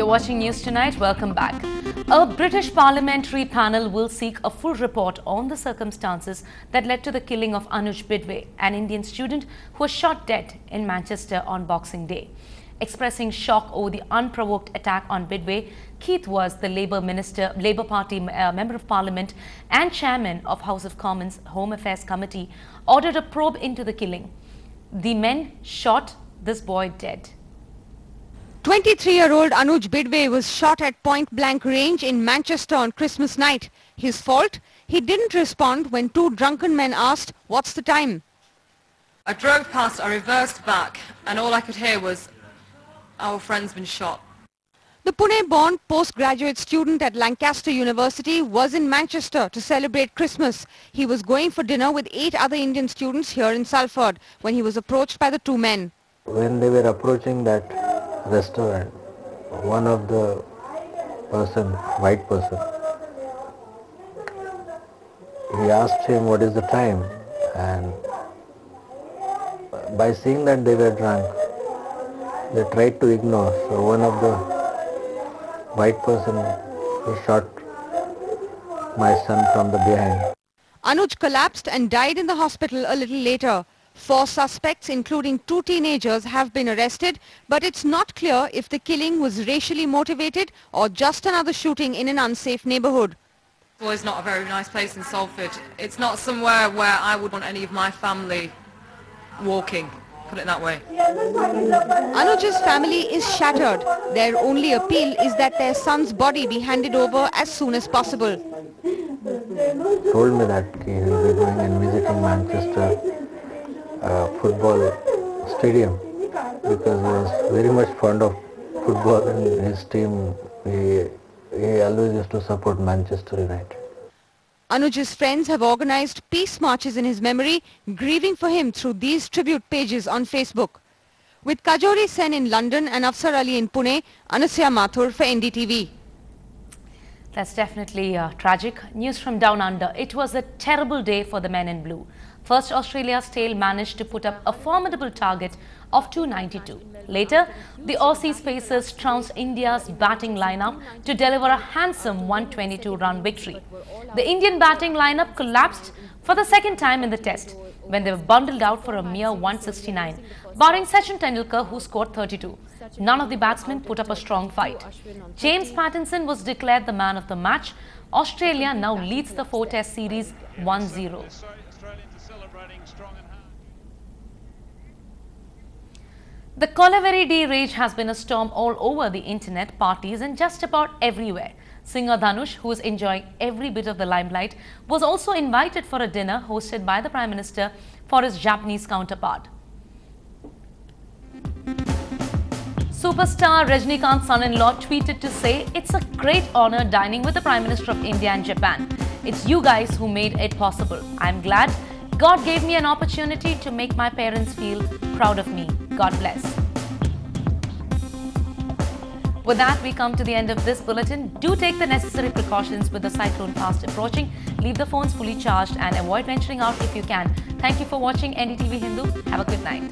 watching News Tonight. Welcome back. A British parliamentary panel will seek a full report on the circumstances that led to the killing of Anuj Bidway, an Indian student who was shot dead in Manchester on Boxing Day. Expressing shock over the unprovoked attack on Bidway, Keith was the Labour Party Member of Parliament and Chairman of House of Commons Home Affairs Committee, ordered a probe into the killing. The men shot this boy dead. 23-year-old Anuj Bidway was shot at point-blank range in Manchester on Christmas night. His fault? He didn't respond when two drunken men asked, "What's the time?" I drove past, I reversed back, and all I could hear was, "Our friend's been shot." The Pune-born postgraduate student at Lancaster University was in Manchester to celebrate Christmas. He was going for dinner with 8 other Indian students here in Salford when he was approached by the two men. When they were approaching that restaurant, one of the white person, he asked him what is the time, and by seeing that they were drunk, they tried to ignore. So one of the white person, he shot my son from the behind. Anuj collapsed and died in the hospital a little later. 4 suspects, including 2 teenagers, have been arrested, but it's not clear if the killing was racially motivated or just another shooting in an unsafe neighborhood. Well, it's not a very nice place in Salford. It's not somewhere where I would want any of my family walking, put it that way. Anuj's family is shattered. Their only appeal is that their son's body be handed over as soon as possible. Told me that he will be going and visiting Manchester football stadium because he was very much fond of football and his team. He always used to support Manchester United. Anuj's friends have organized peace marches in his memory, grieving for him through these tribute pages on Facebook. With Kajori Sen in London and Afsar Ali in Pune, Anusya Mathur for NDTV. That's definitely tragic. News from down under. It was a terrible day for the men in blue. First, Australia's tail managed to put up a formidable target of 292. Later, the Aussies Pacers trounced India's batting lineup to deliver a handsome 122-run victory. The Indian batting lineup collapsed for the second time in the test when they were bundled out for a mere 169, barring Sachin Tendulkar, who scored 32. None of the batsmen put up a strong fight. James Pattinson was declared the man of the match. Australia now leads the 4-test series 1-0. The Kolaveri Day rage has been a storm all over the internet, parties and just about everywhere. Singer Dhanush, who is enjoying every bit of the limelight, was also invited for a dinner hosted by the Prime Minister for his Japanese counterpart. Superstar Rajnikant's son-in-law tweeted to say, "It's a great honor dining with the Prime Minister of India and Japan. It's you guys who made it possible. I'm glad God gave me an opportunity to make my parents feel proud of me. God bless." With that, we come to the end of this bulletin. Do take the necessary precautions with the cyclone fast approaching. Leave the phones fully charged and avoid venturing out if you can. Thank you for watching NDTV Hindu. Have a good night.